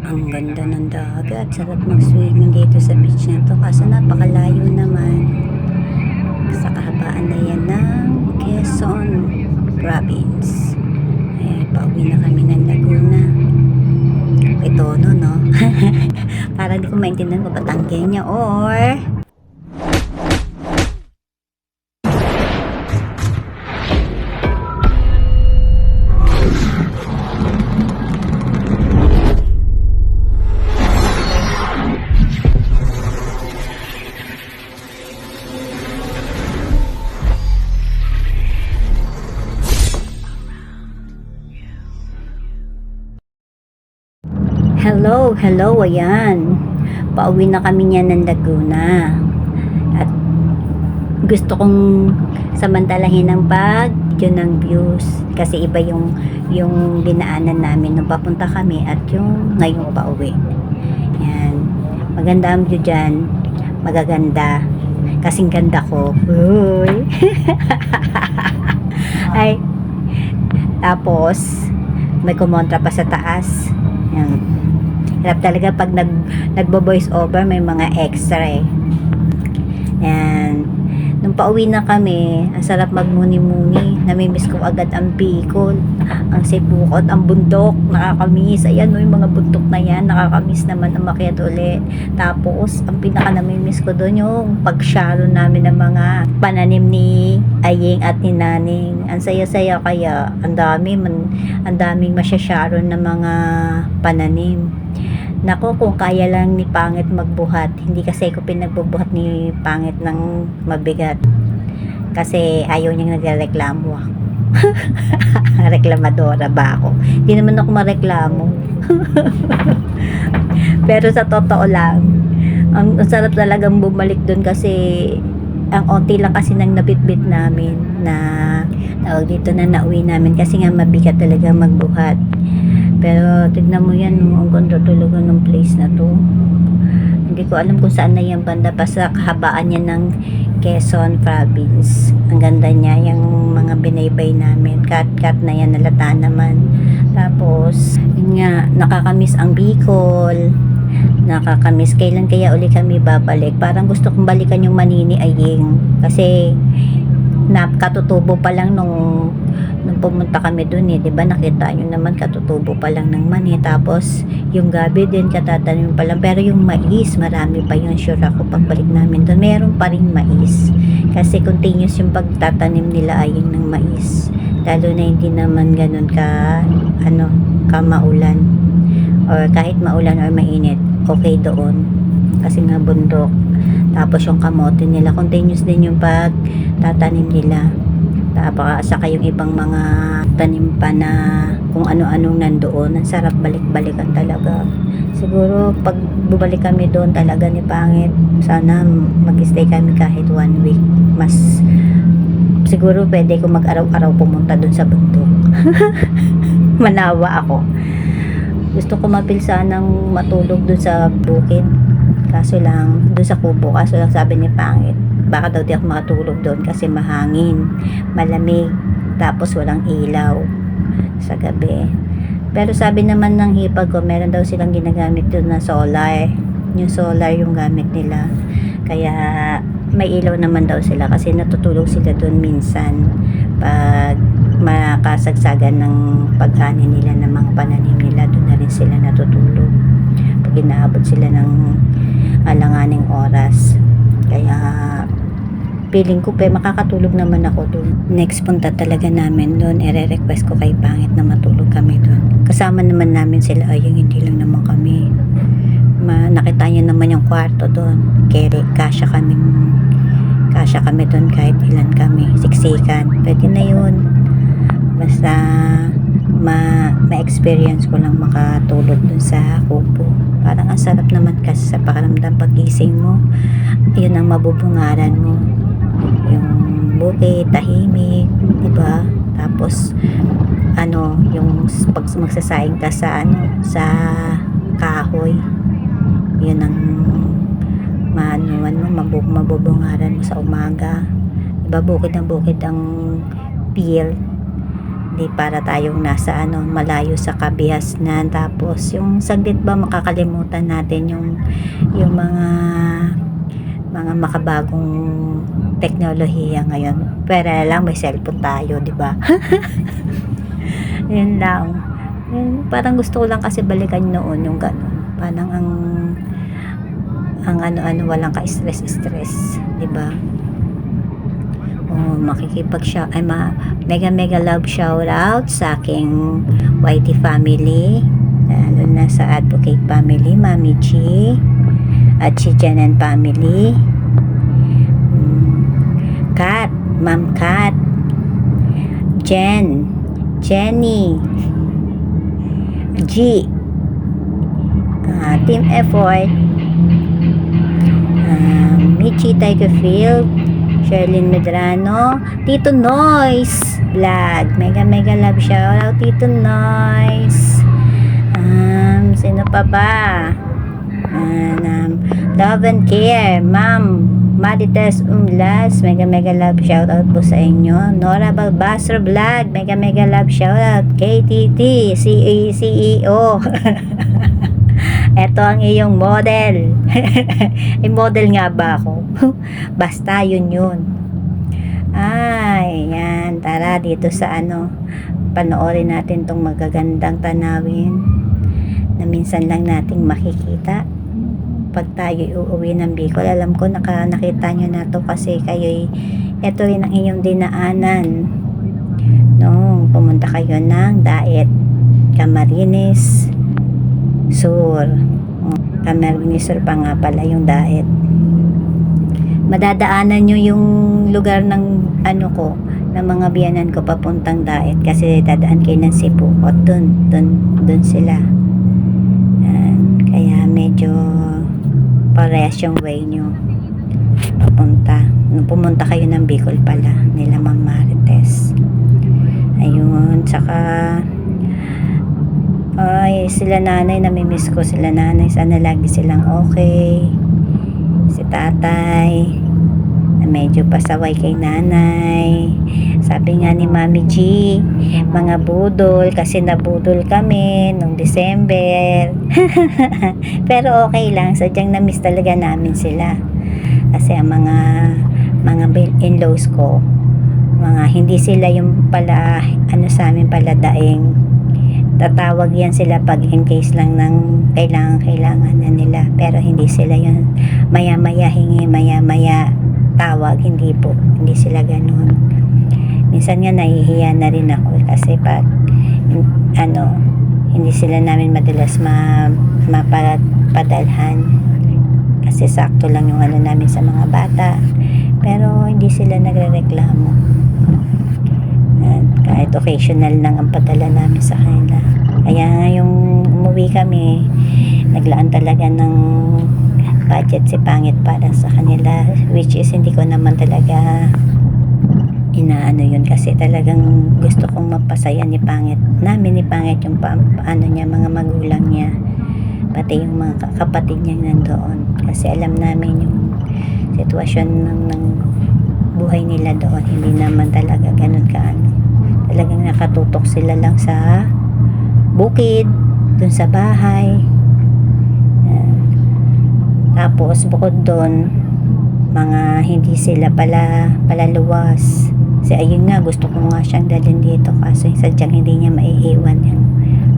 Ang ganda ng dagat. Sarap mag-swimming dito sa beach na to. Kaso napakalayo naman. Sa kahabaan na yan ng Quezon Province. Pauwi na kami ng Laguna. Ito no. Para di ko maintindihan kung Batanggenya or hello, ayan. Pauwi na kami niyan ng Laguna. At gusto kong samantalahin ng video ng views. Kasi iba yung dinaanan namin nung papunta kami at yung ngayong pauwi. Ayan. Maganda ang view dyan. Magaganda. Kasing ganda ko. Uy. Ay. Tapos, may kumontra pa sa taas. Ayan. Hirap talaga pag nagbo-voice over, may mga extra eh. Ayan. Nung pauwi na kami, ang sarap magmuni-muni. Namimiss ko agad ang Bicol, ang Sibukot, ang bundok. Nakakamiss. Ayan o, yung mga bundok na yan. Nakakamiss naman umakyat ulit. Tapos, ang pinaka namimiss ko doon yung pag-sharo namin ng mga pananim ni Aying at ni Naning. Ang saya-saya kaya. Ang daming masya-sharo ng mga pananim. Nako, kung kaya lang ni Pangit magbuhat. Hindi kasi ko pinagbubuhat ni Pangit ng mabigat. Kasi ayaw niyang nagreklamo ako. Reklamadora ba ako? Hindi naman ako mareklamo. Pero sa totoo lang, ang sarap talagang bumalik doon kasi ang onti lang kasi nang nabitbit namin na tawag dito na nauwi namin kasi nga mabigat talaga magbuhat. Pero tignan mo yan, ang ganda talaga ng place na to. Hindi ko alam kung saan na yung banda, basta kahabaan niya ng Quezon Province. Ang ganda niya, yung mga binaybay namin. Kat na yan, nalata naman. Tapos, yun nga, nakakamiss ang Bicol. Nakakamiss. Kailan kaya uli kami babalik? Parang gusto kong balikan yung Manini Aying. Kasi, katutubo pa lang nung pumunta kami dun eh, 'di ba? Nakita nyo naman katutubo pa lang ng mani, tapos yung gabi din katatanim pa lang, pero yung mais marami pa yun. Sure ako pagbalik namin dun meron pa ring mais kasi continuous yung pagtatanim nila Aying ng mais, lalo na hindi naman ganun ka maulan, or kahit maulan or mainit okay doon kasi nga bundok. Tapos yung kamote nila continuous din yung pagtatanim nila. Tapos saka yung ibang mga tanim pa na kung ano-anong nandoon. Ang sarap balik-balikan talaga. Siguro pag bubalik kami doon talaga ni Pangit, sana mag-stay kami kahit 1 week. Mas siguro pwede ko mag-araw-araw pumunta doon sa bundok. Manawa ako. Gusto ko mapil sanang matulog doon sa bukid. Kaso lang, doon sa kubo, kaso lang sabi ni Pangit, baka daw di ako makatulog doon kasi mahangin, malamig, tapos walang ilaw sa gabi. Pero sabi naman ng hipag ko, meron daw silang ginagamit doon na solar. Yung solar yung gamit nila. Kaya may ilaw naman daw sila kasi natutulog sila doon minsan pag makasagsagan ng pag-ani nila ng mga pananim nila, doon na rin sila natutulog pag inaabot sila ng alanganing oras. Kaya feeling ko makakatulog naman ako doon. Next punta talaga namin doon, request ko kay Pangit na matulog kami doon. Kasama naman namin sila Aying, hindi lang naman kami. Nakita niyo naman yung kwarto doon. Kasya kami doon kahit ilan kami. Siksikan. Pwede na yun. Basta ma-experience ko lang makatulog doon sa kubo. Parang ang sarap naman kasi sa pakiramdam pagising mo. Yun ang mabubungaran mo. Yung bukid, tahimik, diba? Tapos yung pag magsasaing ka sa kahoy, yun ang mabubungaran mo sa umaga, diba? Bukid ang feel Hindi para tayong nasa malayo sa kabihasnan, tapos yung saglit ba makakalimutan natin yung mga makabagong teknolohiya ngayon. Pero lang may cellphone tayo, di ba? Yun lang. Parang gusto ko lang kasi balikan noon yung gano'n. Parang ang walang ka-stress, di ba? Mega love shout out sa aking YT family, lalo na sa Advocate family, Mami G at si Janan family, Kat, Ma'am Kat, Jenny, G, Team Effort, Michi Tiger Field, Sherlyn Medrano, Tito Noise Vlog, mega love shout out Tito Noise. Sino pa ba? Love and Care, Ma'am Marites Umlas, mega love shout out po sa inyo. Nora Balbastro Vlog, mega love shout out. KTT CEO. Eto ang iyong model. Ay, model nga ba ako? Basta yun. Ay, yan. Tara dito sa panoorin natin tong magagandang tanawin na minsan lang nating makikita pag tayo uuwi ng Bicol. Alam ko nakita nyo na to kasi ito rin ang inyong dinaanan nung pumunta kayo ng Daet Camarines Sur. Camarines Sur pa nga pala yung Daet. Madadaanan nyo yung lugar ng ng mga biyanan ko papuntang Daet kasi dadaan kayo ng Sipukot. Dun sila. Kaya medyo parehas yung way nyo papunta. Nung pumunta kayo ng Bicol pala nila Ma'am Marites. Ayun, saka ay, sila nanay, namimiss ko sila nanay. Sana lagi silang okay. Si tatay na medyo pasaway kay nanay. Sabi nga ni Mami G, mga budol, kasi nabudol kami nung December. Pero okay lang, sadyang na-miss talaga namin sila. Kasi ang mga in-laws ko, hindi sila yung pala, sa amin pala daing. Tatawag yan sila pag in case lang ng kailangan na nila. Pero hindi sila yun maya-maya hingi, maya-maya tawag. Hindi po, hindi sila ganun. Minsan nga nahihiya na rin ako kasi pag hindi sila namin madalas mapadalhan kasi sakto lang yung namin sa mga bata, pero hindi sila nagrereklamo. Kahit occasional lang ang padala namin sa kanila. Kaya nga yung umuwi kami, naglaan talaga ng budget si Pangit para sa kanila, which is hindi ko naman talaga yun kasi talagang gusto kong mapasaya ni Pangit yung niya, mga magulang niya, pati yung mga kapatid niya nandoon, kasi alam namin yung sitwasyon ng buhay nila doon. Hindi naman talaga ganun talagang nakatutok sila lang sa bukid, dun sa bahay. Tapos bukod doon, mga hindi sila palaluwas. Kasi ayun nga, gusto ko nga siyang dalhin dito kaso sadyang hindi niya maiiwan yung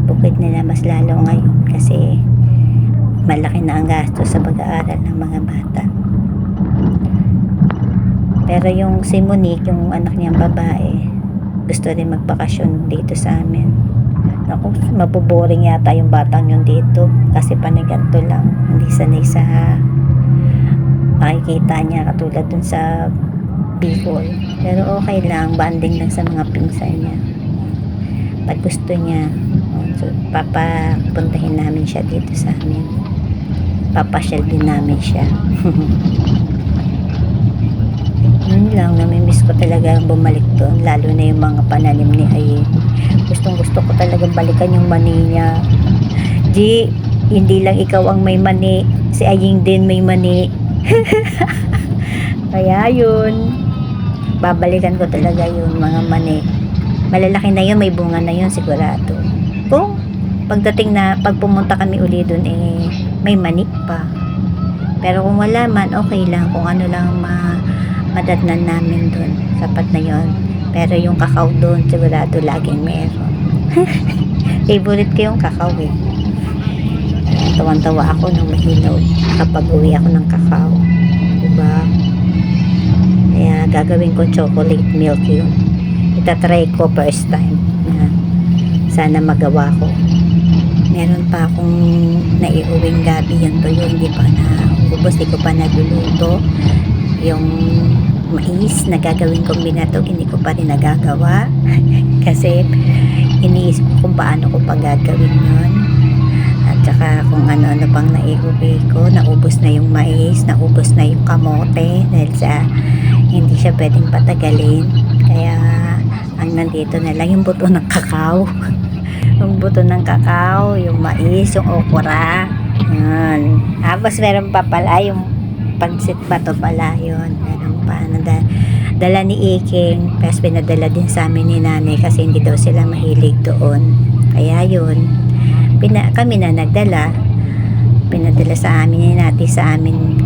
bukid nila, mas lalo ngayon kasi malaki na ang gasto sa pag-aaral ng mga bata. Pero yung si Monique, yung anak niyang babae, gusto rin magbakasyon dito sa amin. Naku, maboboring yata yung batang yun dito kasi paniganto lang, hindi sanay sa makikita niya katulad dun sa Bicol. Pero okay lang, banding lang sa mga pinsan niya. Pag gusto niya, so papapuntahin namin siya dito sa amin. Papasyal din namin siya. Yun lang, namimiss ko talaga bumalik doon, lalo na yung mga pananim ni Ayin. Gustong gusto ko talaga balikan yung mani niya. Di, hindi lang ikaw ang may mani, si Aying din may mani. Kaya yun, babalikan ko talaga yung mga mani Malalaki na yun, may bunga na yun sigurado. Kung pag pumunta kami uli dun may manik pa. Pero kung wala man, okay lang. Kung ano lang madatnan namin dun, sapat na yun. Pero yung kakao dun, sigurado laging meron. Favorite ko yung kakao eh. Tawan-tawa ako nung mahinog kapag uwi ako ng kakao. Diba? Kaya gagawin ko chocolate milk yun. Itatry ko first time na sana magawa ko. Meron pa akong naiuwing gabi yung tuyo, hindi pa naubos, hindi ko pa nagluluto. Yung mais na gagawin kong binatog, hindi ko pa rin nagagawa. Kasi iniisip ko kung paano ko pa gagawin yun. At saka kung ano-ano pang naiuwi ko, naubos na yung mais, naubos na yung kamote dahil sa hindi siya pwedeng patagalin. Kaya ang nandito na lang yung buto ng kakao. Yung buto ng kakao, yung mais, yung okra. Yan. Tapos meron pa pala yung pansit bato pala yun. Meron pa. Dala ni Iking. Tapos pinadala din sa amin ni nanay kasi hindi daw sila mahilig doon. Kaya yun. Kami na nagdala. Pinadala sa amin ni nati sa amin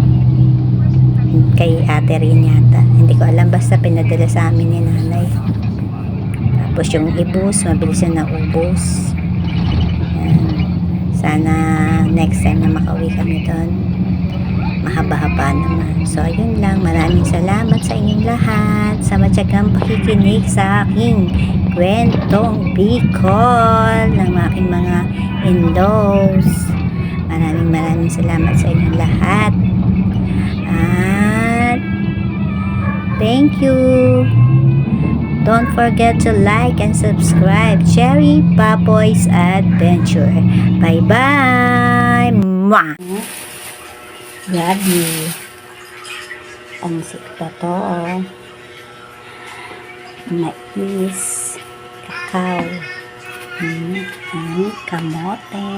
kay ate rin yata. Hindi ko alam, basta pinadala sa amin ni nanay. Tapos yung ibus, mabilis na naubos. Yan. Sana next time na makauwi kami doon, mahaba-haba naman. So, ayun lang. Maraming salamat sa inyong lahat sa matyagang pakikinig sa aking kwentong Bicol ng aking mga in-laws. Maraming salamat sa inyong lahat. At thank you. Don't forget to like and subscribe. Cherry Papoy's Adventure. Bye-bye! Mwah! Gabi. Pansik pa to. Mais. Kakao. Kamote.